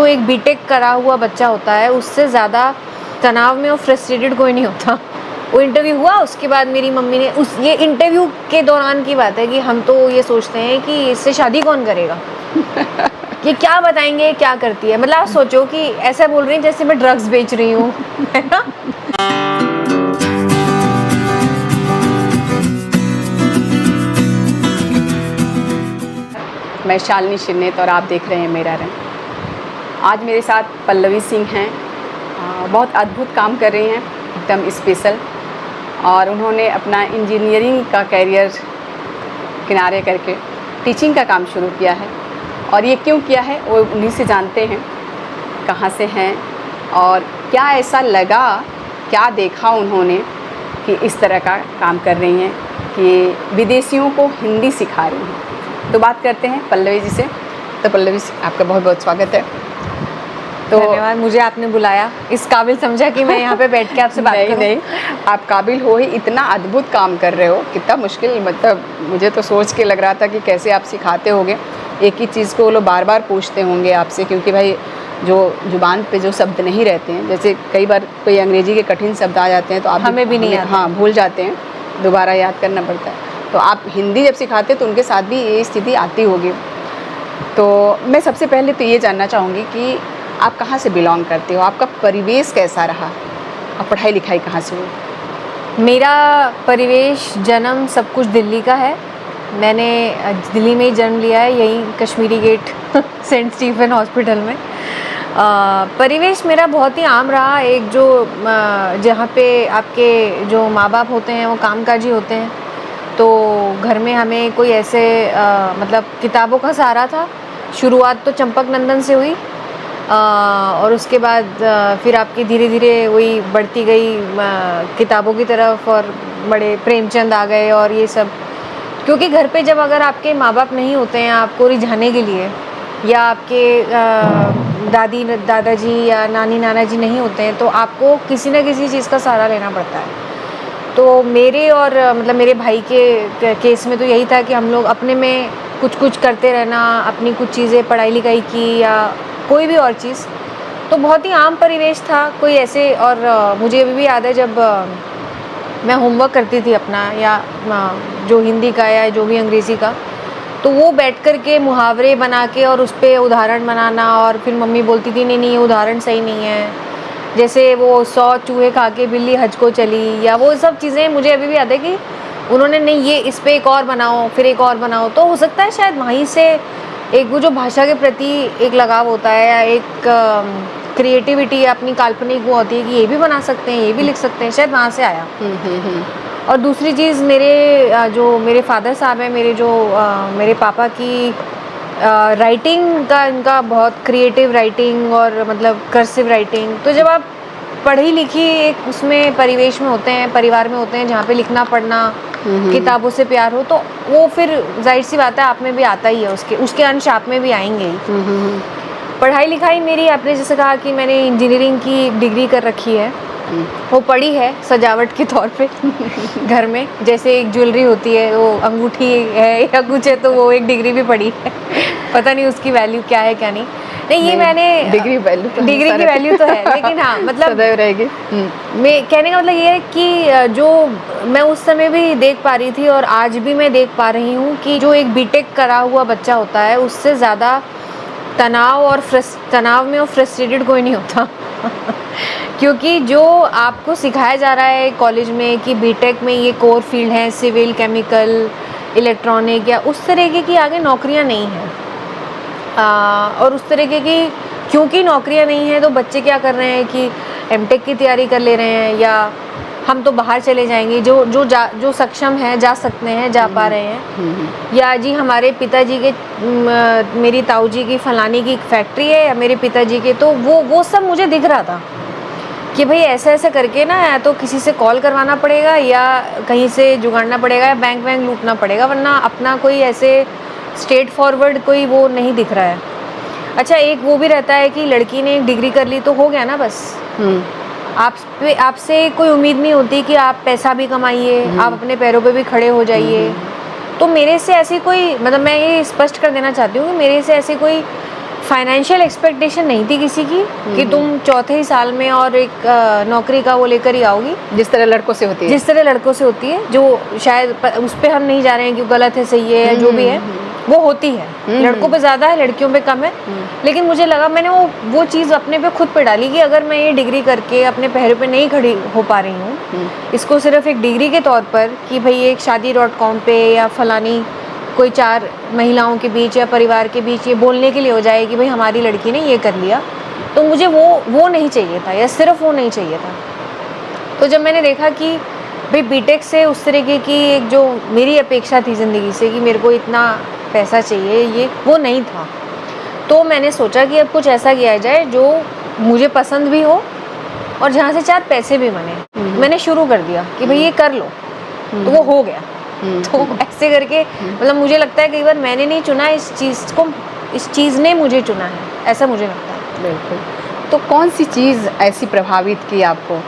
जो एक बीटेक करा हुआ बच्चा होता है उससे ज़्यादा तनाव में और फ्रस्ट्रेटेड कोई नहीं होता। वो इंटरव्यू हुआ, उसके बाद मेरी मम्मी ने ये इंटरव्यू के दौरान की बात है कि हम तो ये सोचते हैं कि इससे शादी कौन करेगा। ये क्या बताएंगे क्या करती है, मतलब आप सोचो कि ऐसा बोल रही है जैसे मैं ड्रग्स बेच रही हूँ, है ना। मैं शालिनी शिन्नेत और आप देख रहे हैं मेरा रंग। आज मेरे साथ पल्लवी सिंह हैं। बहुत अद्भुत काम कर रही हैं, एकदम स्पेशल। और उन्होंने अपना इंजीनियरिंग का कैरियर किनारे करके टीचिंग का काम शुरू किया है। और ये क्यों किया है वो उन्हीं से जानते हैं, कहाँ से हैं और क्या ऐसा लगा, क्या देखा उन्होंने कि इस तरह का काम कर रही हैं कि विदेशियों को हिंदी सिखा रही हैं। तो बात करते हैं पल्लवी जी से। तो पल्लवी आपका बहुत बहुत स्वागत है। तो धन्यवाद, मुझे आपने बुलाया, इस काबिल समझा कि मैं यहाँ पे बैठ के आपसे बात करूँ। नहीं, आप काबिल हो ही, इतना अद्भुत काम कर रहे हो। कितना मुश्किल, मतलब मुझे तो सोच के लग रहा था कि कैसे आप सिखाते होंगे। एक ही चीज़ को वो लोग बार बार पूछते होंगे आपसे, क्योंकि भाई जो जुबान पे जो शब्द नहीं रहते हैं, जैसे कई बार कोई अंग्रेजी के कठिन शब्द आ जाते हैं तो आप हमें भी नहीं, हाँ, भूल जाते हैं, दोबारा याद करना पड़ता है। तो आप हिंदी जब सिखाते तो उनके साथ भी ये स्थिति आती होगी। तो मैं सबसे पहले तो ये जानना चाहूँगी कि आप कहाँ से बिलोंग करते हो, आपका परिवेश कैसा रहा और पढ़ाई लिखाई कहाँ से हुई? मेरा परिवेश, जन्म सब कुछ दिल्ली का है। मैंने दिल्ली में ही जन्म लिया है, यहीं Kashmiri Gate Saint Stephen Hospital में। परिवेश मेरा बहुत ही आम रहा। एक जो जहाँ पे आपके जो माँ बाप होते हैं वो कामकाजी होते हैं, तो घर में हमें कोई ऐसे मतलब किताबों का सहारा था। शुरुआत तो चंपक नंदन से हुई और उसके बाद फिर आपकी धीरे धीरे वही बढ़ती गई किताबों की तरफ, और बड़े प्रेमचंद आ गए और ये सब। क्योंकि घर पे जब अगर आपके माँ बाप नहीं होते हैं आपको रिझाने के लिए, या आपके दादी दादाजी या नानी नाना जी नहीं होते हैं, तो आपको किसी न किसी चीज़ का सहारा लेना पड़ता है। तो मेरे और मतलब मेरे भाई के केस में तो यही था कि हम लोग अपने में कुछ कुछ करते रहना, अपनी कुछ चीज़ें पढ़ाई लिखाई की या कोई भी और चीज़। तो बहुत ही आम परिवेश था, कोई ऐसे। और मुझे अभी भी याद है जब मैं होमवर्क करती थी अपना, या जो हिंदी का या जो भी अंग्रेज़ी का, तो वो बैठ कर के मुहावरे बना के और उस पर उदाहरण बनाना, और फिर मम्मी बोलती थी नहीं नहीं ये उदाहरण सही नहीं है। जैसे वो 100 चूहे खा के बिल्ली हज को चली, या वो सब चीज़ें मुझे अभी भी याद है कि उन्होंने नहीं ये इस पर एक और बनाओ, फिर एक और बनाओ। तो हो सकता है शायद वहीं से एक वो जो भाषा के प्रति एक लगाव होता है, या एक क्रिएटिविटी अपनी काल्पनिक वो होती है कि ये भी बना सकते हैं, ये भी लिख सकते हैं, शायद वहाँ से आया। और दूसरी चीज़, मेरे जो मेरे फादर साहब हैं, मेरे पापा की राइटिंग का, इनका बहुत क्रिएटिव राइटिंग और मतलब कर्सिव राइटिंग। तो जब आप पढ़ी लिखी एक उसमें परिवेश में होते हैं, परिवार में होते हैं जहाँ पे लिखना पढ़ना, किताबों से प्यार हो, तो वो फिर जाहिर सी बात है आप में भी आता ही है, उसके अंश आप में भी आएंगे ही। पढ़ाई लिखाई मेरी, आपने जैसे कहा कि मैंने इंजीनियरिंग की डिग्री कर रखी है, वो पड़ी है सजावट के तौर पे घर में। जैसे एक ज्वेलरी होती है, वो अंगूठी है या कुछ है, तो वो एक डिग्री भी पड़ी है। पता नहीं उसकी वैल्यू क्या है क्या नहीं। नहीं, ये मैंने डिग्री की वैल्यू तो है, लेकिन हाँ मतलब सदैव रहेगी। मैं कहने का मतलब ये है कि जो मैं उस समय भी देख पा रही थी और आज भी मैं देख पा रही हूँ कि जो एक बीटेक करा हुआ बच्चा होता है उससे ज़्यादा तनाव में और फ्रस्ट्रेटेड कोई नहीं होता। क्योंकि जो आपको सिखाया जा रहा है कॉलेज में कि बीटेक में ये कोर फील्ड है, सिविल, केमिकल, इलेक्ट्रॉनिक, या उस तरीके की आगे नौकरियां नहीं हैं। और उस तरीके की क्योंकि नौकरियां नहीं हैं तो बच्चे क्या कर रहे हैं कि एमटेक की तैयारी कर ले रहे हैं, या हम तो बाहर चले जाएंगे। जो सक्षम है जा सकते हैं, जा पा रहे हैं। या जी हमारे पिताजी के मेरी ताऊ जी की फलानी की फैक्ट्री है, या मेरे पिताजी के, तो वो सब मुझे दिख रहा था कि भाई ऐसा ऐसा करके ना, या तो किसी से कॉल करवाना पड़ेगा, या कहीं से जुगाड़ना पड़ेगा, या बैंक लूटना पड़ेगा, वरना अपना कोई ऐसे स्ट्रेट फॉरवर्ड कोई वो नहीं दिख रहा है। अच्छा, एक वो भी रहता है कि लड़की ने एक डिग्री कर ली तो हो गया ना बस। आपसे कोई उम्मीद नहीं होती कि आप पैसा भी कमाइए, आप अपने पैरों पे भी खड़े हो जाइए। तो मेरे से ऐसी कोई, मतलब मैं ये स्पष्ट कर देना चाहती हूँ कि मेरे से ऐसी कोई फाइनेंशियल एक्सपेक्टेशन नहीं थी किसी की कि तुम चौथे ही साल में और एक नौकरी का वो लेकर ही आओगी, जिस तरह लड़कों से होती है। जिस तरह लड़कों से होती है, जो शायद उस पर हम नहीं जा रहे हैं कि गलत है सही है या जो भी है, वो होती है। लड़कों पे ज़्यादा है, लड़कियों पे कम है। लेकिन मुझे लगा, मैंने वो चीज़ अपने पे खुद पे डाली कि अगर मैं ये डिग्री करके अपने पैरों पे नहीं खड़ी हो पा रही हूँ, इसको सिर्फ एक डिग्री के तौर पर कि भाई एक shaadi.com पे या फलानी कोई 4 महिलाओं के बीच या परिवार के बीच ये बोलने के लिए हो जाए कि भाई हमारी लड़की ने ये कर लिया, तो मुझे वो नहीं चाहिए था, या सिर्फ वो नहीं चाहिए था। तो जब मैंने देखा कि भाई बीटेक से उस तरीके की एक जो मेरी अपेक्षा थी ज़िंदगी से कि मेरे को इतना पैसा चाहिए, ये वो नहीं था, तो मैंने सोचा कि अब कुछ ऐसा किया जाए जो मुझे पसंद भी हो और जहाँ से 4 पैसे भी बने। मैंने शुरू कर दिया कि भाई ये कर लो, तो वो हो गया। तो ऐसे करके मतलब मुझे लगता है कई बार मैंने नहीं चुना इस चीज़ को, इस चीज़ ने मुझे चुना है, ऐसा मुझे लगता है। बिल्कुल। तो कौन सी चीज़ ऐसी प्रभावित की आपको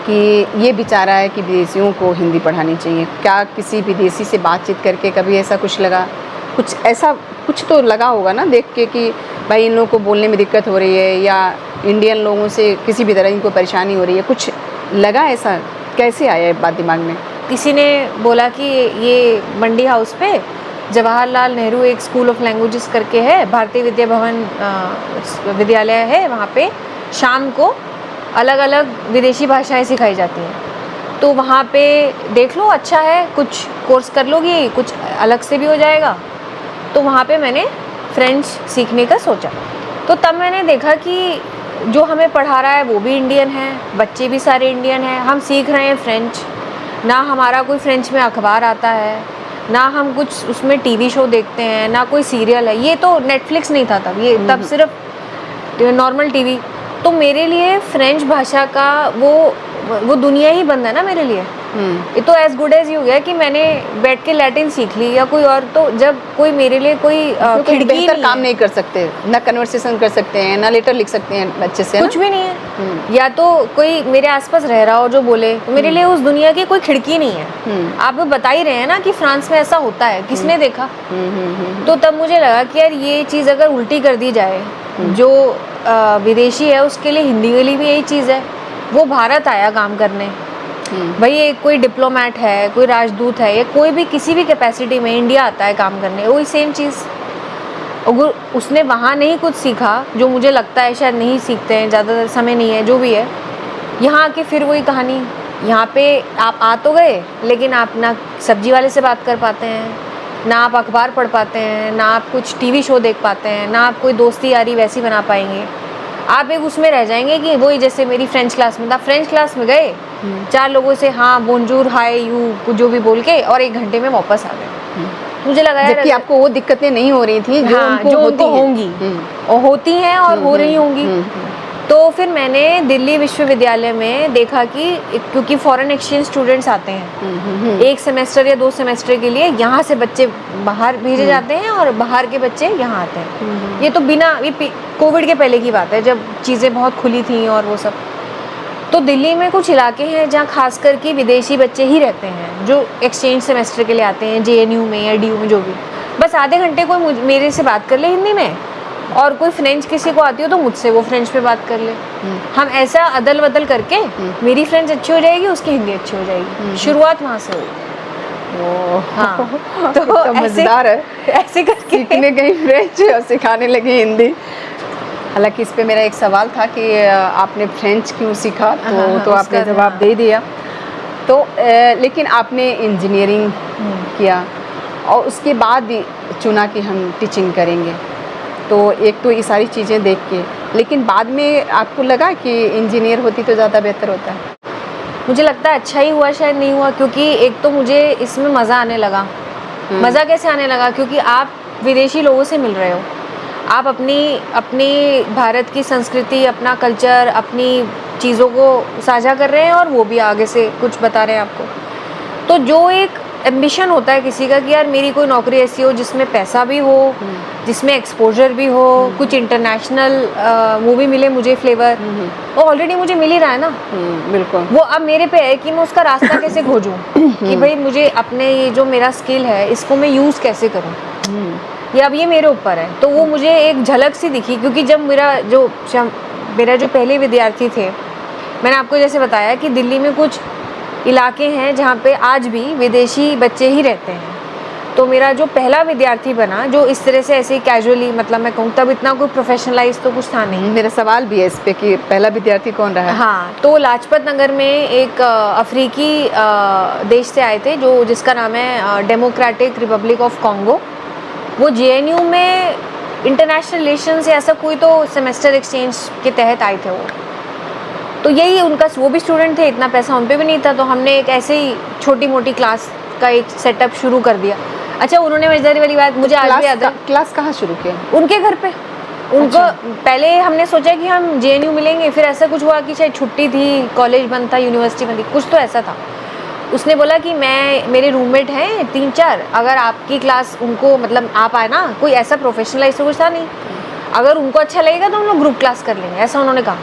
कि ये विचारा है कि विदेशियों को हिंदी पढ़ानी चाहिए? क्या किसी विदेशी से बातचीत करके कभी ऐसा कुछ लगा, कुछ ऐसा कुछ तो लगा होगा ना देख के कि भाई इन लोगों को बोलने में दिक्कत हो रही है, या इंडियन लोगों से किसी भी तरह इनको परेशानी हो रही है, कुछ लगा ऐसा? कैसे आया ये बात दिमाग में? किसी ने बोला कि ये मंडी हाउस पे जवाहरलाल नेहरू एक स्कूल ऑफ लैंग्वेजेस करके है, भारतीय विद्या भवन विद्यालय है, वहाँ पे शाम को अलग अलग विदेशी भाषाएं सिखाई जाती हैं, तो वहाँ पे देख लो, अच्छा है, कुछ कोर्स कर लोगी, कुछ अलग से भी हो जाएगा। तो वहाँ पे मैंने फ्रेंच सीखने का सोचा। तो तब मैंने देखा कि जो हमें पढ़ा रहा है वो भी इंडियन है, बच्चे भी सारे इंडियन हैं, हम सीख रहे हैं फ्रेंच, ना हमारा कोई फ्रेंच में अखबार आता है, ना हम कुछ उसमें टीवी शो देखते हैं, ना कोई सीरियल है, ये तो नेटफ्लिक्स नहीं था तब, ये तब सिर्फ नॉर्मल टीवी। तो मेरे लिए फ्रेंच भाषा का वो दुनिया ही बंद है ना मेरे लिए। ये तो एज गुड एज ही हो गया कि मैंने बैठ के लैटिन सीख ली या कोई और, तो जब कोई मेरे लिए कोई खिड़की बेहतर काम नहीं कर सकते, ना कन्वर्सेशन कर सकते हैं, ना लेटर लिख सकते हैं अच्छे से, कुछ भी नहीं है। या तो कोई मेरे आसपास रह रहा हो जो बोले, तो मेरे लिए उस दुनिया की कोई खिड़की नहीं है। आप बता ही रहे हैं ना कि फ्रांस में ऐसा होता है, किसने देखा? तो तब मुझे लगा कि यार ये चीज़ अगर उल्टी कर दी जाए, जो विदेशी है उसके लिए हिंदी के लिए भी यही चीज़ है। वो भारत आया काम करने, भाई एक कोई डिप्लोमेट है, कोई राजदूत है, या कोई भी किसी भी कैपेसिटी में इंडिया आता है काम करने, वही सेम चीज़। अगर उसने वहाँ नहीं कुछ सीखा, जो मुझे लगता है शायद नहीं सीखते हैं, ज़्यादातर समय नहीं है, जो भी है, यहाँ आके फिर वही कहानी। यहाँ पे आप आ तो गए, लेकिन आप ना सब्जी वाले से बात कर पाते हैं, ना आप अखबार पढ़ पाते हैं, ना आप कुछ टीवी शो देख पाते हैं, ना आप कोई दोस्ती यारी वैसी बना पाएंगे। आप एक उसमें रह जाएंगे कि वही जैसे मेरी फ्रेंच क्लास में था, फ्रेंच क्लास में गए, 4 लोगों से हाँ बोंजूर हाय यू जो भी बोल के, और 1 घंटे में वापस आ गए। मुझे लगा यार जबकि आपको वो दिक्कतें नहीं हो रही थी जो उनको होंगी और होती हैं और हो रही होंगी। तो फिर मैंने दिल्ली विश्वविद्यालय में देखा कि क्योंकि फॉरेन एक्सचेंज स्टूडेंट्स आते हैं 1 सेमेस्टर या 2 सेमेस्टर के लिए, यहाँ से बच्चे बाहर भेजे जाते हैं और बाहर के बच्चे यहाँ आते हैं। ये तो बिना कोविड के पहले की बात है, जब चीज़ें बहुत खुली थी और वो सब। तो दिल्ली में कुछ इलाके हैं जहाँ खास करके विदेशी बच्चे ही रहते हैं जो एक्सचेंज सेमेस्टर के लिए आते हैं, JNU में या DU में, जो भी। बस आधे घंटे कोई मेरे से बात कर ले हिंदी में, और कोई फ्रेंच किसी को आती हो तो मुझसे वो फ्रेंच में बात कर ले। हम ऐसा अदल बदल करके मेरी फ्रेंच अच्छी हो जाएगी, उसकी हिंदी अच्छी हो जाएगी। शुरुआत वहाँ से हुई। हाँ, तो मजेदार है, ऐसे करके सीखने गई फ्रेंच और सिखाने लगी हिंदी। हालांकि इस पे मेरा एक सवाल था कि आपने फ्रेंच क्यों सीखा, तो आपने जवाब दे दिया। तो लेकिन आपने इंजीनियरिंग किया और उसके बाद चुना कि हम टीचिंग करेंगे, तो एक तो ये सारी चीज़ें देख के, लेकिन बाद में आपको लगा कि इंजीनियर होती तो ज़्यादा बेहतर होता है? मुझे लगता है अच्छा ही हुआ, शायद नहीं हुआ, क्योंकि एक तो मुझे इसमें मज़ा आने लगा। मज़ा कैसे आने लगा? क्योंकि आप विदेशी लोगों से मिल रहे हो, आप अपनी भारत की संस्कृति, अपना कल्चर, अपनी चीज़ों को साझा कर रहे हैं, और वो भी आगे से कुछ बता रहे हैं आपको। तो जो एक एम्बिशन होता है किसी का कि यार मेरी कोई नौकरी ऐसी हो जिसमें पैसा भी हो, जिसमें एक्सपोजर भी हो, कुछ इंटरनेशनल वो भी मिले मुझे फ्लेवर, वो ऑलरेडी मुझे मिल ही रहा है ना। बिल्कुल। वो अब मेरे पे है कि मैं उसका रास्ता कैसे खोजूं, कि भाई मुझे अपने ये जो मेरा स्किल है इसको मैं यूज़ कैसे करूं। ये अब ये मेरे ऊपर है। तो वो मुझे एक झलक सी दिखी, क्योंकि जब मेरा जो पहले विद्यार्थी थे, मैंने आपको जैसे बताया कि दिल्ली में कुछ इलाके हैं जहाँ पे आज भी विदेशी बच्चे ही रहते हैं। तो मेरा जो पहला विद्यार्थी बना जो इस तरह से ऐसे कैजुअली, मतलब मैं कहूँ तब इतना कोई प्रोफेशनलाइज तो कुछ था नहीं। मेरा सवाल भी है इस पे कि पहला विद्यार्थी कौन रहा है? हाँ, तो लाजपत नगर में एक अफ्रीकी देश से आए थे जो जिसका नाम है डेमोक्रेटिक रिपब्लिक ऑफ कॉन्गो। वो जेएनयू में इंटरनेशनल रिलेशंस या ऐसा कोई तो सेमेस्टर एक्सचेंज के तहत आए थे वो। तो यही उनका, वो भी स्टूडेंट थे, इतना पैसा उन पे भी नहीं था, तो हमने एक ऐसे ही छोटी मोटी क्लास का एक सेटअप शुरू कर दिया। अच्छा, उन्होंने मजेदारी वाली बात मुझे आज भी याद है। क्लास कहाँ शुरू किया? उनके घर पे। उनको पहले हमने सोचा कि हम जेएनयू मिलेंगे, फिर ऐसा कुछ हुआ कि शायद छुट्टी थी, कॉलेज बंद था, यूनिवर्सिटी बंद थी, कुछ तो ऐसा था। उसने बोला कि मेरे रूममेट हैं 3-4, अगर आपकी क्लास उनको, मतलब आप आए ना, कोई ऐसा प्रोफेशनलाइज तो कुछ था नहीं, अगर उनको अच्छा लगेगा तो हम लोग ग्रुप क्लास कर लेंगे, ऐसा उन्होंने कहा।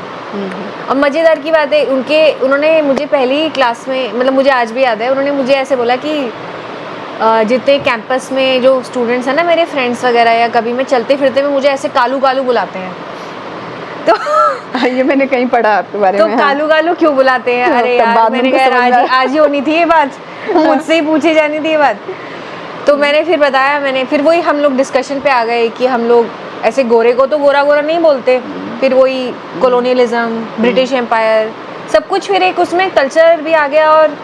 अब मज़ेदार की बात है, उन्होंने मुझे पहली क्लास में, मतलब मुझे आज भी याद है, उन्होंने मुझे ऐसे बोला कि जितने कैंपस में जो स्टूडेंट्स हैं ना, मेरे फ्रेंड्स वगैरह, या कभी मैं चलते फिरते में मुझे ऐसे कालू कालू बुलाते हैं। तो ये मैंने कहीं पढ़ा आपके बारे तो में। कालू कालू क्यों बुलाते हैं? अरे यार, मैंने कहा आज ही होनी थी ये बात, मुझसे ही पूछी जानी थी ये बात। तो मैंने फिर बताया, फिर वही हम लोग डिस्कशन पे आ गए कि हम लोग ऐसे गोरे को तो गोरा गोरा नहीं बोलते, फिर वही कॉलोनियलिज्म, ब्रिटिश एम्पायर, सब कुछ, फिर एक उसमें कल्चर भी आ गया। और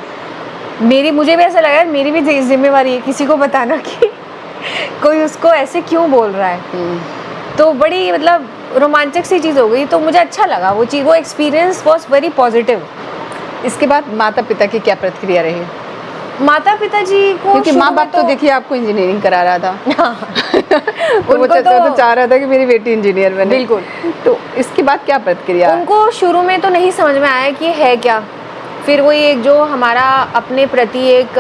मुझे भी ऐसा लगा मेरी भी जिम्मेवारी है किसी को बताना कि कोई उसको ऐसे क्यों बोल रहा है। तो बड़ी, मतलब रोमांचक सी चीज़ हो गई। तो मुझे अच्छा लगा वो चीज़, वो एक्सपीरियंस वॉज वेरी पॉजिटिव। इसके बाद माता पिता की क्या प्रतिक्रिया रही? माता पिता जी को, क्योंकि माँ बाप तो देखिए आपको इंजीनियरिंग करा रहा था। उनको तो चाह रहा था कि मेरी बेटी इंजीनियर बने। बिल्कुल। तो इसके बाद क्या प्रतिक्रिया? उनको शुरू में तो नहीं समझ में आया कि है क्या। फिर वही एक जो हमारा अपने प्रति एक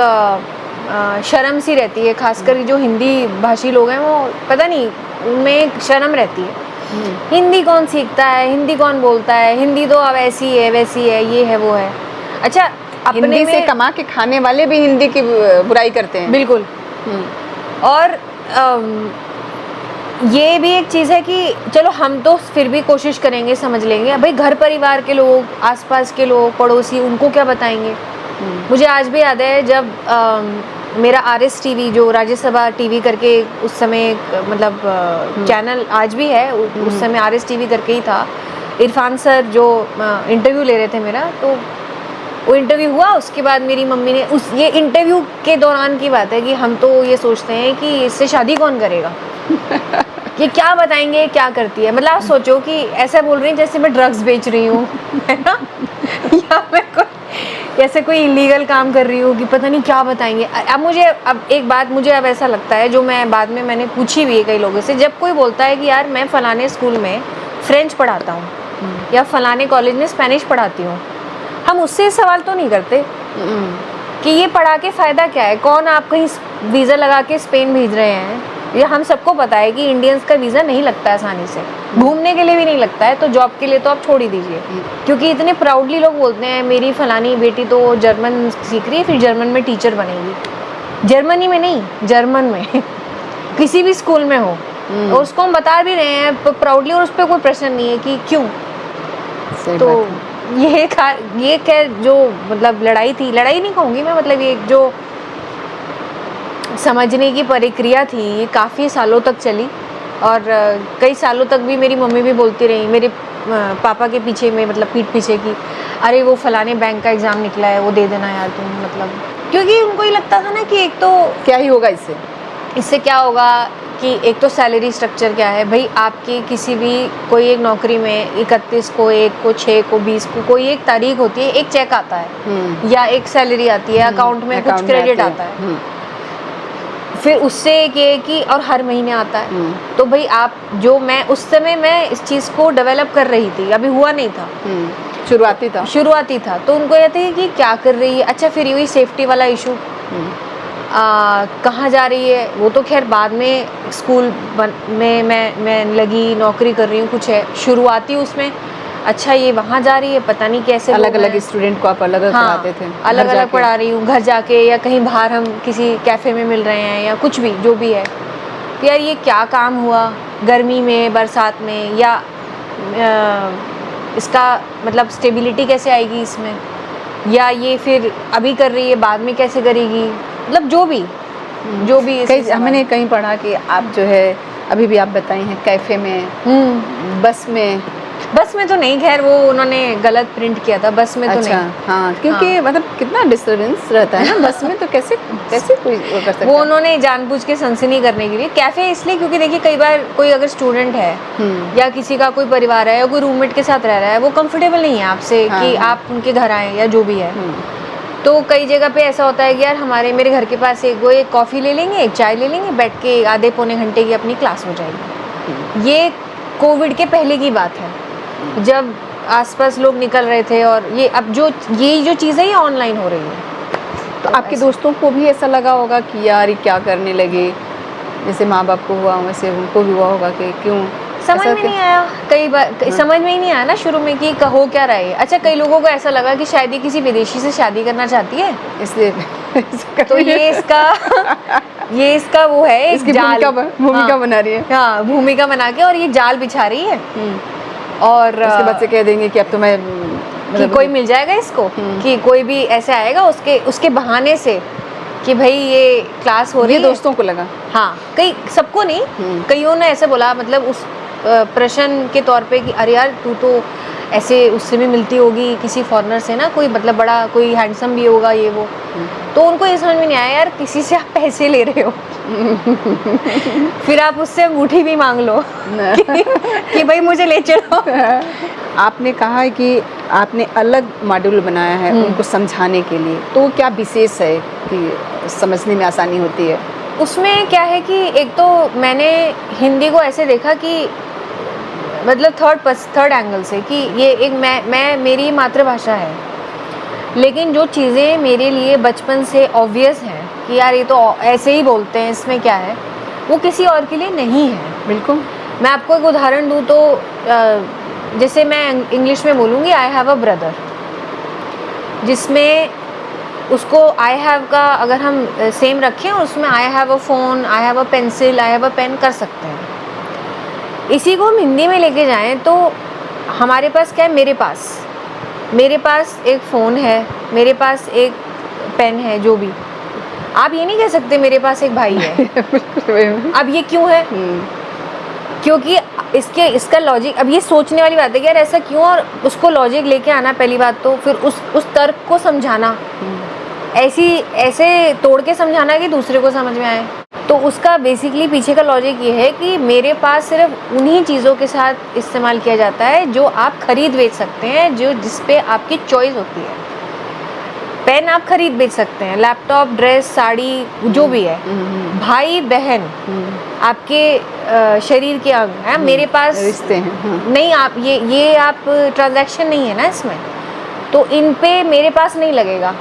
शर्म सी रहती है, खासकर जो हिंदी भाषी लोग हैं, वो पता नहीं उनमें एक शर्म रहती है। हिंदी कौन सीखता है, हिंदी कौन बोलता है, हिंदी तो अब ऐसी है वैसी है, ये है वो है। अच्छा, अपने हिंदी से कमा के खाने वाले भी हिंदी की बुराई करते हैं। बिल्कुल। और ये भी एक चीज़ है कि चलो हम तो फिर भी कोशिश करेंगे, समझ लेंगे, भाई घर परिवार के लोग, आसपास के लोग, पड़ोसी, उनको क्या बताएंगे। मुझे आज भी याद है जब मेरा RS TV, जो राज्यसभा टीवी करके उस समय मतलब चैनल आज भी है, उस समय RS TV करके ही था। इरफान सर जो इंटरव्यू ले रहे थे मेरा, तो वो इंटरव्यू हुआ, उसके बाद मेरी मम्मी ने ये इंटरव्यू के दौरान की बात है कि हम तो ये सोचते हैं कि इससे शादी कौन करेगा। ये क्या बताएंगे क्या करती है, मतलब आप सोचो कि ऐसा बोल रही हैं जैसे मैं ड्रग्स बेच रही हूँ, है ना, या मैं ऐसे कोई इलीगल काम कर रही हूँ कि पता नहीं क्या बताएंगे। अब एक बात मुझे अब ऐसा लगता है, जो मैं बाद में मैंने पूछी भी है कई लोगों से, जब कोई बोलता है कि यार मैं फ़लाने स्कूल में फ्रेंच पढ़ाता हूँ या फ़लाने कॉलेज में स्पेनिश पढ़ाती हूँ, हम उससे सवाल तो नहीं करते कि ये पढ़ा के फ़ायदा क्या है, कौन आप कहीं वीज़ा लगा के स्पेन भेज रहे हैं। ये हम सबको पता है कि इंडियंस का वीज़ा नहीं लगता आसानी से, घूमने के लिए भी नहीं लगता है, तो जॉब के लिए तो आप छोड़ ही दीजिए। क्योंकि इतने प्राउडली लोग बोलते हैं मेरी फ़लानी बेटी तो जर्मन सीख रही है, फिर जर्मन में टीचर बनेगी। जर्मनी में नहीं, जर्मन में किसी भी स्कूल में हो, और उसको हम बता भी रहे हैं प्राउडली, और उस पर कोई प्रश्न नहीं है कि क्यों। तो ये क्या जो मतलब लड़ाई नहीं कहूँगी मैं, मतलब ये जो समझने की प्रक्रिया थी, ये काफ़ी सालों तक चली। और कई सालों तक भी मेरी मम्मी भी बोलती रही मेरे पापा के पीछे में, मतलब पीठ पीछे की, अरे वो फ़लाने बैंक का एग्ज़ाम निकला है, वो दे देना यार तुम, मतलब क्योंकि उनको ही लगता था ना कि एक तो क्या ही होगा इससे क्या होगा कि एक तो सैलरी स्ट्रक्चर क्या है भाई, आपकी किसी भी कोई एक नौकरी में 31 को, 1 को, 6 को, 20 को कोई एक तारीख होती है, एक चेक आता है या एक सैलरी आती है, अकाउंट में कुछ क्रेडिट आता है, फिर उससे एक ये कि और हर महीने आता है। तो भाई आप जो, मैं उस समय मैं इस चीज़ को डेवलप कर रही थी, अभी हुआ नहीं था, शुरुआती था। तो उनको ये था कि क्या कर रही है। अच्छा, फिर यही सेफ्टी वाला इशू, कहाँ जा रही है, वो तो खैर बाद में स्कूल में मैं लगी, नौकरी कर रही हूँ, कुछ है शुरुआती उसमें। अच्छा, ये वहाँ जा रही है, पता नहीं कैसे अलग अलग स्टूडेंट को आप अलग अलग पढ़ाते थे? अलग अलग पढ़ा रही हूँ, घर जाके या कहीं बाहर हम किसी कैफ़े में मिल रहे हैं या कुछ भी जो भी है। कि यार ये क्या काम हुआ गर्मी में, बरसात में, या इसका मतलब स्टेबिलिटी कैसे आएगी इसमें, या ये फिर अभी कर रही है बाद में कैसे करेगी, मतलब जो भी मैंने कहीं पढ़ा कि आप जो है अभी भी आप बताई हैं कैफ़े में, बस में तो नहीं, खैर वो उन्होंने गलत प्रिंट किया था, बस में तो अच्छा, नहीं। हाँ, क्योंकि मतलब कितना डिस्टर्बेंस रहता है ना बस में, तो कैसे कोई वो कर सकता है? वो उन्होंने जानबूझ के सनसनी करने के लिए कैफ़े इसलिए, क्योंकि देखिए कई बार कोई अगर स्टूडेंट है या किसी का कोई परिवार है या कोई रूममेट के साथ रह रहा है, वो कंफर्टेबल नहीं है आपसे कि आप उनके घर आएँ या जो भी है। तो कई जगह पे ऐसा होता है कि यार मेरे घर के पास एक कॉफ़ी ले लेंगे, एक चाय ले लेंगे, बैठ के आधे पौने घंटे की अपनी क्लास हो जाएगी। ये कोविड के पहले की बात है, जब आसपास लोग निकल रहे थे, और अब जो चीज़ है ये ऑनलाइन हो रही है। तो आपके दोस्तों को भी ऐसा लगा होगा कि यार ये क्या करने लगे, जैसे माँ बाप को हुआ वैसे उनको भी हुआ होगा कि क्यों समझ में नहीं आया, कई बार समझ में ही नहीं आया ना शुरू में कि हो क्या रहा है। अच्छा, कई लोगों को ऐसा लगा कि शायद ये किसी विदेशी से शादी करना चाहती है, इसलिए तो ये इसका वो है, इसकी भूमिका बना रही है। हाँ, भूमिका बना के और ये जाल बिछा रही है, और उसके बच्चे कह देंगे कि अब तो मैं कि कोई मिल जाएगा इसको, कि कोई भी ऐसे आएगा उसके बहाने से कि भाई ये क्लास हो रही है। दोस्तों को लगा, हाँ, सबको नहीं, कईयों ने ऐसे बोला, मतलब उस प्रश्न के तौर पे कि अरे यार तू तो ऐसे उससे भी मिलती होगी किसी फॉरेनर से ना, कोई मतलब बड़ा कोई हैंडसम भी होगा ये वो। तो उनको ये समझ में नहीं आया यार किसी से आप पैसे ले रहे हो फिर आप उससे अंगूठी भी मांग लो कि भाई मुझे ले चलो। आपने कहा है कि आपने अलग मॉड्यूल बनाया है उनको समझाने के लिए, तो क्या विशेष है कि समझने में आसानी होती है? उसमें क्या है कि एक तो मैंने हिंदी को ऐसे देखा कि मतलब थर्ड एंगल से, कि ये एक मैं मेरी मातृभाषा है, लेकिन जो चीज़ें मेरे लिए बचपन से ऑब्वियस हैं कि यार ये तो ऐसे ही बोलते हैं, इसमें क्या है, वो किसी और के लिए नहीं है। बिल्कुल। मैं आपको एक उदाहरण दूँ तो जैसे मैं इंग्लिश में बोलूँगी आई हैव अ ब्रदर, जिसमें उसको आई हैव का अगर हम सेम रखें और उसमें I have a phone, I have a pencil, I have a pen कर सकते हैं। इसी को हम हिंदी में लेके जाएं तो हमारे पास क्या है, मेरे पास एक फ़ोन है, मेरे पास एक पेन है, जो भी। आप ये नहीं कह सकते मेरे पास एक भाई है अब ये क्यों है? क्योंकि इसका लॉजिक, अब ये सोचने वाली बात है कि यार ऐसा क्यों, और उसको लॉजिक लेके आना पहली बात, तो फिर उस तर्क को समझाना, ऐसे तोड़ के समझाना कि दूसरे को समझ में आए। तो उसका बेसिकली पीछे का लॉजिक ये है कि मेरे पास सिर्फ उन्हीं चीज़ों के साथ इस्तेमाल किया जाता है जो आप खरीद बेच सकते हैं, जिस पे आपकी चॉइस होती है। पेन आप खरीद बेच सकते हैं, लैपटॉप, ड्रेस, साड़ी, जो भी है, भाई बहन आपके शरीर के अंग हैं, मेरे पास रिश्ते हैं। नहीं, आप ये आप ट्रांजैक्शन नहीं है ना इसमें, तो इन पे मेरे पास नहीं लगेगा।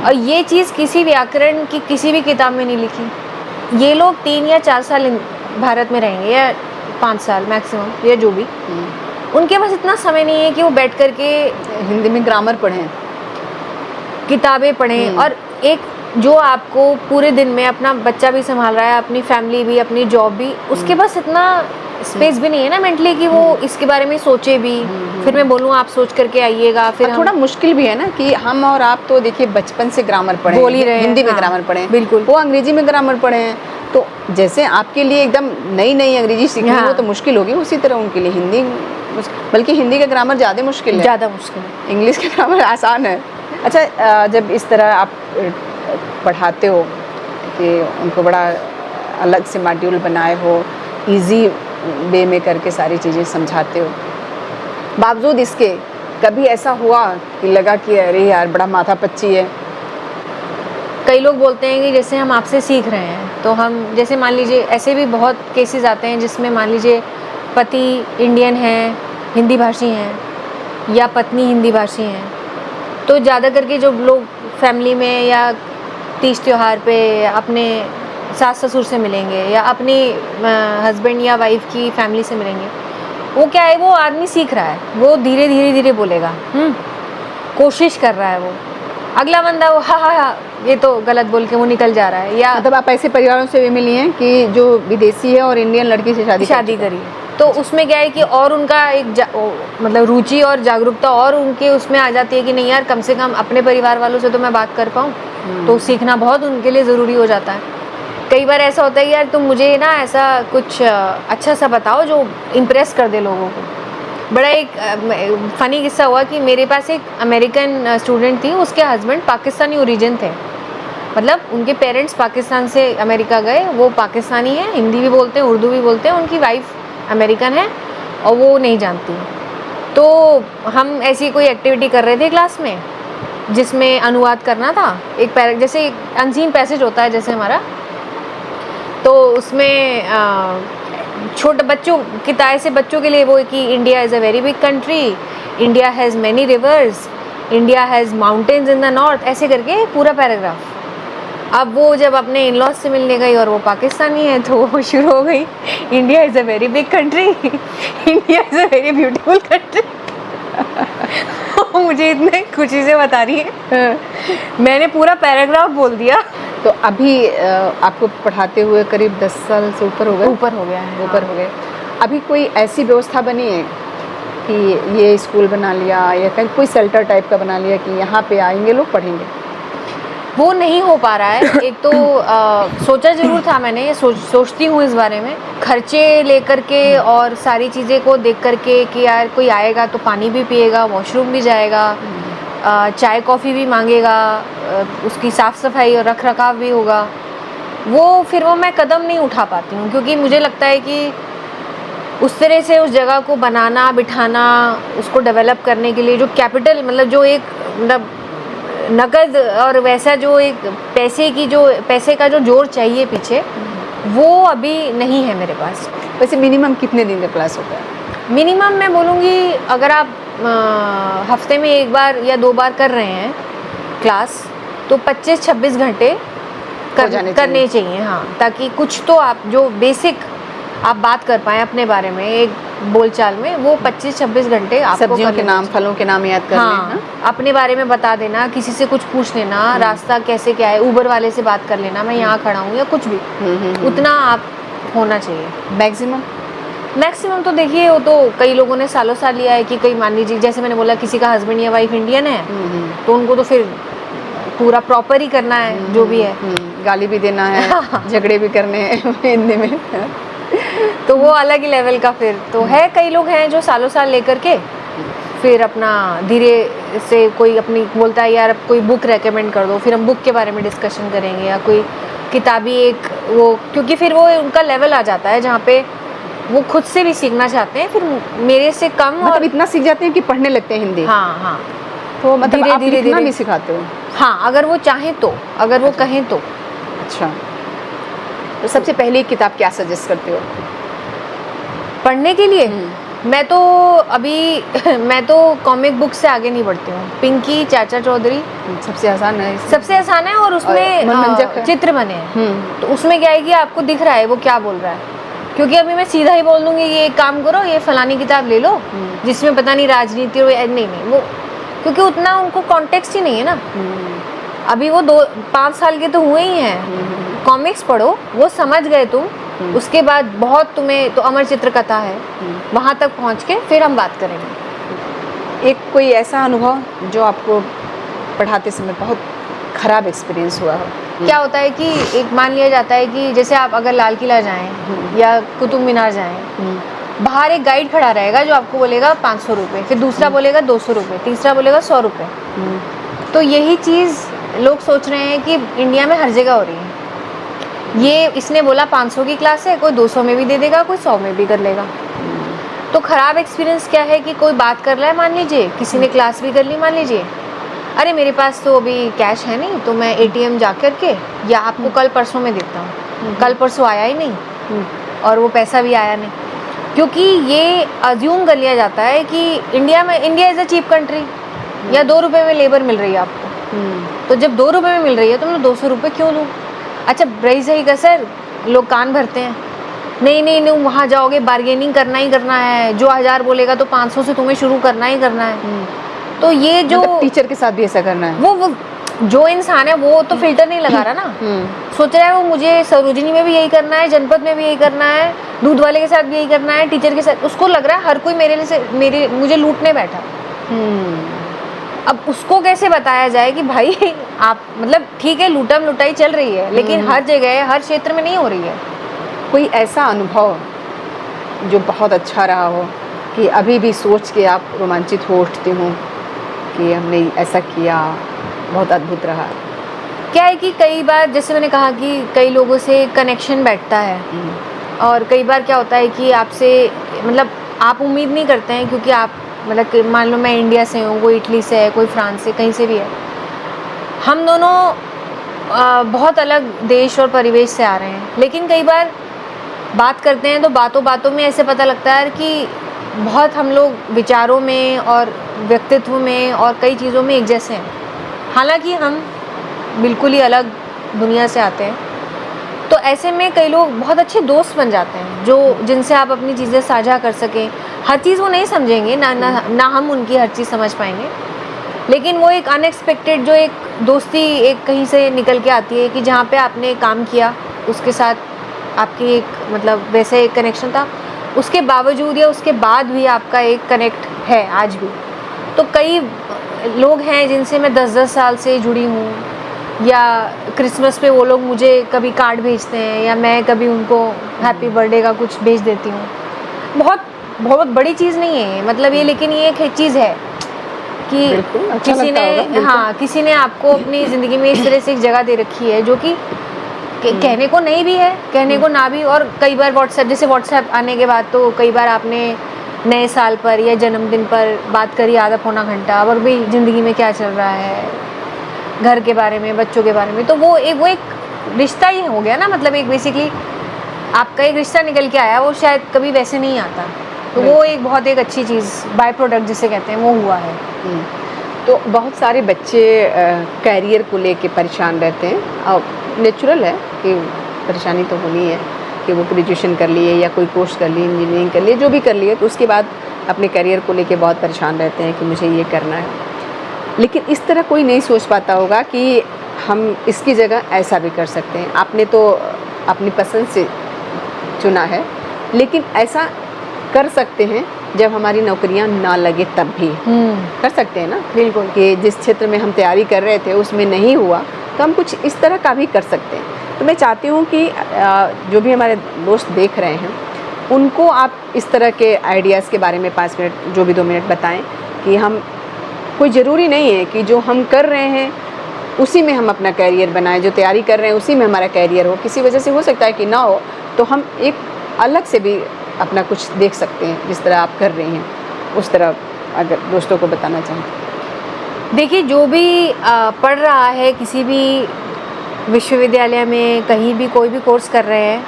और ये चीज़ किसी व्याकरण की किसी भी किताब में नहीं लिखी। ये लोग 3 या 4 साल भारत में रहेंगे, या 5 साल मैक्सिमम, या जो भी, उनके पास इतना समय नहीं है कि वो बैठ करके हिंदी में ग्रामर पढ़ें, किताबें पढ़ें। और एक जो आपको पूरे दिन में अपना बच्चा भी संभाल रहा है, अपनी फैमिली भी, अपनी जॉब भी, उसके पास इतना स्पेस भी नहीं है ना मेंटली कि वो इसके बारे में सोचे भी। फिर मैं बोलूँ आप सोच करके आइएगा, फिर थोड़ा मुश्किल भी है ना कि हम और आप तो देखिए बचपन से ग्रामर पढ़े, बोल ही रहे हैं, हिंदी में ग्रामर पढ़े, बिल्कुल, वो अंग्रेजी में ग्रामर पढ़े हैं। तो जैसे आपके लिए एकदम नई अंग्रेजी सीखनी वो तो मुश्किल होगी, उसी तरह उनके लिए हिंदी, बल्कि हिंदी का ग्रामर ज़्यादा मुश्किल है, ज़्यादा मुश्किल है, इंग्लिश का ग्रामर आसान है। अच्छा, जब इस तरह आप पढ़ाते हो कि उनको बड़ा अलग से मॉड्यूल बनाए हो, इजी वे में करके सारी चीज़ें समझाते हो, बावजूद इसके कभी ऐसा हुआ कि लगा कि अरे यार बड़ा माथा पच्ची है? कई लोग बोलते हैं कि जैसे हम आपसे सीख रहे हैं, तो हम जैसे मान लीजिए ऐसे भी बहुत केसेस आते हैं जिसमें मान लीजिए पति इंडियन है, हिंदी भाषी हैं, या पत्नी हिंदी भाषी हैं, तो ज़्यादा करके जो लोग फैमिली में या तीज त्योहार पे अपने सास ससुर से मिलेंगे या अपनी हस्बैंड या वाइफ की फैमिली से मिलेंगे, वो क्या है, वो आदमी सीख रहा है, वो धीरे धीरे बोलेगा, कोशिश कर रहा है वो, अगला बंदा वो हा ये तो गलत बोल के वो निकल जा रहा है, या मतलब आप ऐसे परिवारों से भी मिली हैं कि जो विदेशी है और इंडियन लड़की से शादी करी। तो उसमें क्या है कि और उनका एक मतलब रुचि और जागरूकता और उनके उसमें आ जाती है कि नहीं यार, कम से कम अपने परिवार वालों से तो मैं बात कर पाऊँ। तो सीखना बहुत उनके लिए ज़रूरी हो जाता है। कई बार ऐसा होता है यार, तुम मुझे ना ऐसा कुछ अच्छा सा बताओ जो इम्प्रेस कर दे लोगों को। बड़ा एक फ़नी किस्सा हुआ कि मेरे पास एक अमेरिकन स्टूडेंट थी, उसके हस्बैंड पाकिस्तानी ओरिजिन थे, मतलब उनके पेरेंट्स पाकिस्तान से अमेरिका गए, वो पाकिस्तानी है, हिंदी भी बोलते हैं, उर्दू भी बोलते हैं, उनकी वाइफ अमेरिकन है और वो नहीं जानती। तो हम ऐसी कोई एक्टिविटी कर रहे थे क्लास में जिसमें अनुवाद करना था, एक जैसे एक अनसीन पैसेज होता है जैसे हमारा, तो उसमें छोटे बच्चों की तरह से बच्चों के लिए वो कि India is a very big country, India has many reverse, India has mountains in the north, ऐसे करके पूरा पैराग्राफ। अब वो जब अपने इन लॉज से मिलने गई और वो पाकिस्तानी है तो वो शुरू हो गई, India is a very big country, India is a very beautiful country. मुझे इतने खुशी से बता रही है, मैंने पूरा पैराग्राफ बोल दिया। तो अभी आपको पढ़ाते हुए करीब 10 साल से ऊपर हो गए? ऊपर हो गया है, ऊपर हो गए। अभी कोई ऐसी व्यवस्था बनी है कि ये स्कूल बना लिया या कहीं कोई शेल्टर टाइप का बना लिया कि यहाँ पे आएंगे लोग पढ़ेंगे? वो नहीं हो पा रहा है। एक तो सोचा ज़रूर था मैंने, ये सोचती हूँ इस बारे में, खर्चे लेकर के और सारी चीज़ें को देख कर के कि यार कोई आएगा तो पानी भी पिएगा, वॉशरूम भी जाएगा, चाय कॉफ़ी भी मांगेगा, उसकी साफ़ सफाई और रख रखाव भी होगा, फिर वो मैं कदम नहीं उठा पाती हूँ, क्योंकि मुझे लगता है कि उस तरह से उस जगह को बनाना बिठाना, उसको डेवलप करने के लिए जो कैपिटल, मतलब जो एक मतलब नकद और वैसा जो एक पैसे का जो जोर चाहिए पीछे, वो अभी नहीं है मेरे पास। वैसे मिनिमम कितने दिन का क्लास होता है? मिनिमम मैं बोलूँगी अगर आप हफ्ते में 1 बार या 2 बार कर रहे हैं क्लास, तो 25-26 घंटे करने चाहिए। हाँ, ताकि कुछ तो आप जो बेसिक आप बात कर पाएँ अपने बारे में, एक बोलचाल में, वो 25-26 घंटे आपको सब्जियों के नाम, फलों के नाम याद करने। हाँ, अपने बारे में बता देना, किसी से कुछ पूछ लेना, रास्ता कैसे क्या है, ऊबर वाले से बात कर लेना, मैं यहाँ खड़ा हूँ, या कुछ भी, उतना आप होना चाहिए मैक्सिमम। तो देखिए, वो तो कई लोगों ने सालों साल लिया है कि कई, मान लीजिए जैसे मैंने बोला, किसी का हस्बैंड या वाइफ इंडियन है, तो उनको तो फिर पूरा प्रॉपर ही करना है, जो भी है, गाली भी देना है, झगड़े भी करने हैं हिंदी में, तो वो अलग ही लेवल का फिर तो है। कई लोग हैं जो सालों साल लेकर के फिर अपना धीरे से, कोई अपनी बोलता है यार कोई बुक रेकमेंड कर दो, फिर हम बुक के बारे में डिस्कशन करेंगे, या कोई किताबी एक वो, क्योंकि फिर वो उनका लेवल आ जाता है जहाँ पे वो खुद से भी सीखना चाहते हैं, फिर मेरे से कम, मतलब इतना सीख जाते हैं कि पढ़ने लगते हैं हिंदी। हाँ, तो मतलब धीरे आप धीरे लिखना भी सिखाते हो? हाँ, अगर वो चाहें तो, अगर वो कहें तो। अच्छा, तो सबसे पहले किताब क्या सजेस्ट करते हो पढ़ने के लिए? मैं तो अभी मैं तो कॉमिक बुक से आगे नहीं बढ़ती हूँ। पिंकी चाचा चौधरी सबसे आसान है। सबसे आसान है, और उसमें चित्र बने हैं, तो उसमें क्या है कि आपको दिख रहा है वो क्या बोल रहा है, क्योंकि अभी मैं सीधा ही बोल दूंगी ये एक काम करो, ये फलानी किताब ले लो जिसमें पता नहीं राजनीति और नहीं वो, क्योंकि उतना उनको कॉन्टेक्स्ट ही नहीं है ना। अभी वो 5 साल के तो हुए ही हैं, कॉमिक्स पढ़ो, वो समझ गए तुम, उसके बाद बहुत तुम्हें तो अमर चित्र कथा है, वहाँ तक पहुँच के फिर हम बात करेंगे। एक कोई ऐसा अनुभव जो आपको पढ़ाते समय बहुत ख़राब एक्सपीरियंस हुआ हो? क्या होता है कि एक मान लिया जाता है कि जैसे आप अगर लाल किला जाएं या कुतुब मीनार जाएं, बाहर एक गाइड खड़ा रहेगा जो आपको बोलेगा 500 रुपये, फिर दूसरा बोलेगा 200 रुपये, तीसरा बोलेगा 100 रुपये। तो यही चीज़ लोग सोच रहे हैं कि इंडिया में हर जगह हो रही है। ये इसने बोला 500 की क्लास है, कोई 200 में भी दे देगा, कोई 100 में भी कर लेगा। तो ख़राब एक्सपीरियंस क्या है कि कोई बात कर रहा है, मान लीजिए किसी ने क्लास भी कर ली, मान लीजिए अरे मेरे पास तो अभी कैश है नहीं, तो मैं ATM जा कर के या आपको कल परसों में देता हूँ, कल परसों आया ही नहीं और वो पैसा भी आया नहीं, क्योंकि ये अज्यूम कर लिया जाता है कि India is a cheap country, या 2 रुपये में लेबर मिल रही है आपको, तो जब 2 रुपये में मिल रही है तो मैं 200 रुपये क्यों दूँ। अच्छा, रही सही का सर, लोग कान भरते हैं, नहीं वहाँ जाओगे बार्गेनिंग करना ही करना है, जो 1000 बोलेगा तो 500 से तुम्हें शुरू करना ही करना है। तो ये जो मतलब टीचर के साथ भी ऐसा करना है, वो जो इंसान है वो तो फिल्टर नहीं लगा रहा ना, सोच रहा है वो मुझे सरोजिनी में भी यही करना है, जनपद में भी यही करना है, दूध वाले के साथ भी यही करना है, टीचर के साथ, उसको लग रहा है हर कोई मुझे लूटने बैठा। अब उसको कैसे बताया जाए कि भाई आप मतलब ठीक है लूटम लुटाई चल रही है, लेकिन हर जगह हर क्षेत्र में नहीं हो रही है। कोई ऐसा अनुभव जो बहुत अच्छा रहा हो कि अभी भी सोच के आप रोमांचित हो उठते हो कि हमने ऐसा किया, बहुत अद्भुत रहा? क्या है कि कई बार जैसे मैंने कहा कि कई लोगों से कनेक्शन बैठता है, और कई बार क्या होता है कि आपसे मतलब आप उम्मीद नहीं करते हैं, क्योंकि आप मतलब कि मान लो मैं इंडिया से हूँ, कोई इटली से है, कोई फ्रांस से, कहीं से भी है, हम दोनों बहुत अलग देश और परिवेश से आ रहे हैं, लेकिन कई बार बात करते हैं तो बातों बातों में ऐसे पता लगता है कि बहुत हम लोग विचारों में और व्यक्तित्व में और कई चीज़ों में एक जैसे हैं, हालांकि हम बिल्कुल ही अलग दुनिया से आते हैं। तो ऐसे में कई लोग बहुत अच्छे दोस्त बन जाते हैं, जो जिनसे आप अपनी चीज़ें साझा कर सकें। हर चीज़ वो नहीं समझेंगे ना हम उनकी हर चीज़ समझ पाएंगे, लेकिन वो एक अनएक्सपेक्टेड जो एक दोस्ती एक कहीं से निकल के आती है कि जहाँ पे आपने काम किया उसके साथ आपकी एक मतलब वैसे एक कनेक्शन था, उसके बावजूद या उसके बाद भी आपका एक कनेक्ट है आज भी। तो कई लोग हैं जिनसे मैं 10-10 साल से जुड़ी हूँ, या क्रिसमस पे वो लोग मुझे कभी कार्ड भेजते हैं, या मैं कभी उनको हैप्पी बर्थडे का कुछ भेज देती हूँ। बहुत बहुत बड़ी चीज़ नहीं है मतलब ये, लेकिन ये एक चीज़ है कि अच्छा किसी ने किसी ने आपको अपनी ज़िंदगी में इस तरह से एक जगह दे रखी है जो कि कहने को नहीं भी है, कहने को ना भी। और कई बार व्हाट्सएप आने के बाद तो कई बार आपने नए साल पर या जन्मदिन पर बात करी आधा पौना घंटा, और भी ज़िंदगी में क्या चल रहा है, घर के बारे में, बच्चों के बारे में, तो वो एक रिश्ता ही हो गया ना, मतलब एक बेसिकली आपका एक रिश्ता निकल के आया, वो शायद कभी वैसे नहीं आता। तो वो एक बहुत एक अच्छी चीज़, बाय प्रोडक्ट जिसे कहते हैं, वो हुआ है। तो बहुत सारे बच्चे कैरियर को लेके परेशान रहते हैं, और नेचुरल है कि परेशानी तो होनी है कि वो ग्रेजुएशन कर लिए या कोई कोर्स कर लिए, इंजीनियरिंग कर लिए, जो भी कर लिए, तो उसके बाद अपने करियर को लेके बहुत परेशान रहते हैं कि मुझे ये करना है। लेकिन इस तरह कोई नहीं सोच पाता होगा कि हम इसकी जगह ऐसा भी कर सकते हैं। आपने तो अपनी पसंद से चुना है, लेकिन ऐसा कर सकते हैं जब हमारी नौकरियां ना लगे तब भी कर सकते हैं ना। बिल्कुल, कि जिस क्षेत्र में हम तैयारी कर रहे थे उसमें नहीं हुआ, तो हम कुछ इस तरह का भी कर सकते हैं। तो मैं चाहती हूँ कि जो भी हमारे दोस्त देख रहे हैं उनको आप इस तरह के आइडियाज़ के बारे में 5 मिनट, जो भी 2 मिनट बताएं कि हम, कोई ज़रूरी नहीं है कि जो हम कर रहे हैं उसी में हम अपना कैरियर बनाएं, जो तैयारी कर रहे हैं उसी में हमारा कैरियर हो। किसी वजह से हो सकता है कि ना हो, तो हम एक अलग से भी अपना कुछ देख सकते हैं, जिस तरह आप कर रही हैं उस तरह अगर दोस्तों को बताना चाहें। देखिए, जो भी पढ़ रहा है किसी भी विश्वविद्यालय में, कहीं भी कोई भी कोर्स कर रहे हैं,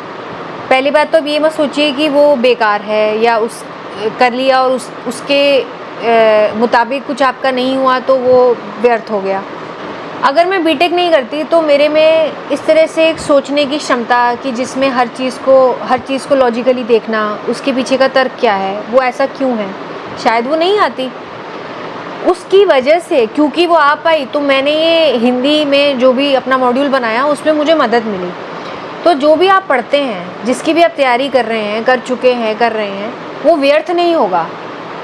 पहली बात तो ये मत सोचिए कि वो बेकार है या उस कर लिया और उसके मुताबिक कुछ आपका नहीं हुआ तो वो व्यर्थ हो गया। अगर मैं बीटेक नहीं करती तो मेरे में इस तरह से एक सोचने की क्षमता कि जिसमें हर चीज़ को लॉजिकली देखना, उसके पीछे का तर्क क्या है, वो ऐसा क्यों है, शायद वो नहीं आती। उसकी वजह से क्योंकि वो आ पाई तो मैंने ये हिंदी में जो भी अपना मॉड्यूल बनाया उसमें मुझे मदद मिली। तो जो भी आप पढ़ते हैं, जिसकी भी आप तैयारी कर रहे हैं, कर चुके हैं, कर रहे हैं, वो व्यर्थ नहीं होगा।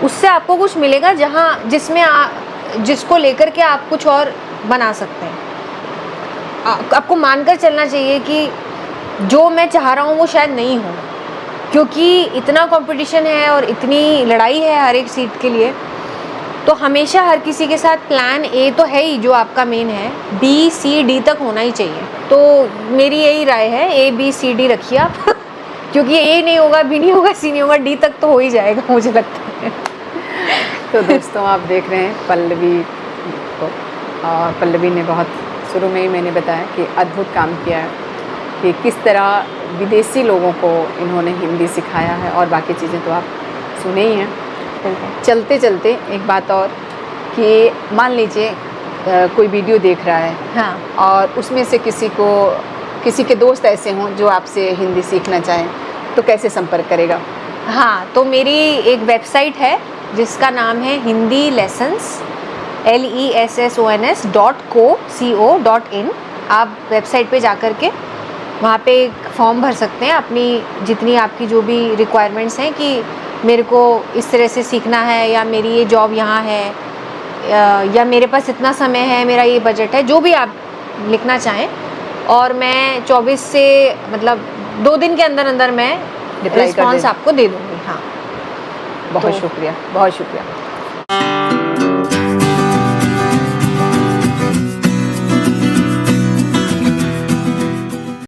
उससे आपको कुछ मिलेगा जिसमें जिसको लेकर के आप कुछ और बना सकते हैं। आपको मानकर चलना चाहिए कि जो मैं चाह रहा हूँ वो शायद नहीं हो, क्योंकि इतना कंपटीशन है और इतनी लड़ाई है हर एक सीट के लिए। तो हमेशा हर किसी के साथ प्लान ए तो है ही, जो आपका मेन है, बी सी डी तक होना ही चाहिए। तो मेरी यही राय है, ए बी सी डी रखिए आप क्योंकि ए नहीं होगा, बी नहीं होगा, सी नहीं होगा, डी तक तो हो ही जाएगा मुझे लगता है। तो दोस्तों, आप देख रहे हैं पल्लवी को, और पल्लवी ने बहुत शुरू में ही मैंने बताया कि अद्भुत काम किया है कि किस तरह विदेशी लोगों को इन्होंने हिंदी सिखाया है, और बाकी चीज़ें तो आप सुने ही हैं। चलते चलते एक बात और कि मान लीजिए कोई वीडियो देख रहा है, हाँ, और उसमें से किसी के दोस्त ऐसे हों जो आपसे हिंदी सीखना चाहें, तो कैसे संपर्क करेगा? हाँ, तो मेरी एक वेबसाइट है जिसका नाम है हिंदी लेसन्स LESSONS.co.in। आप वेबसाइट पे जा कर के वहाँ पे एक फॉर्म भर सकते हैं, अपनी जितनी आपकी जो भी रिक्वायरमेंट्स हैं कि मेरे को इस तरह से सीखना है, या मेरी ये जॉब यहाँ है, या मेरे पास इतना समय है, मेरा ये बजट है, जो भी आप लिखना चाहें। और मैं 24 से मतलब 2 दिन के अंदर अंदर मैं Reply कर रिस्पॉन्स देंगे। आपको दे दूँगी। हाँ, बहुत तो- शुक्रिया, बहुत शुक्रिया।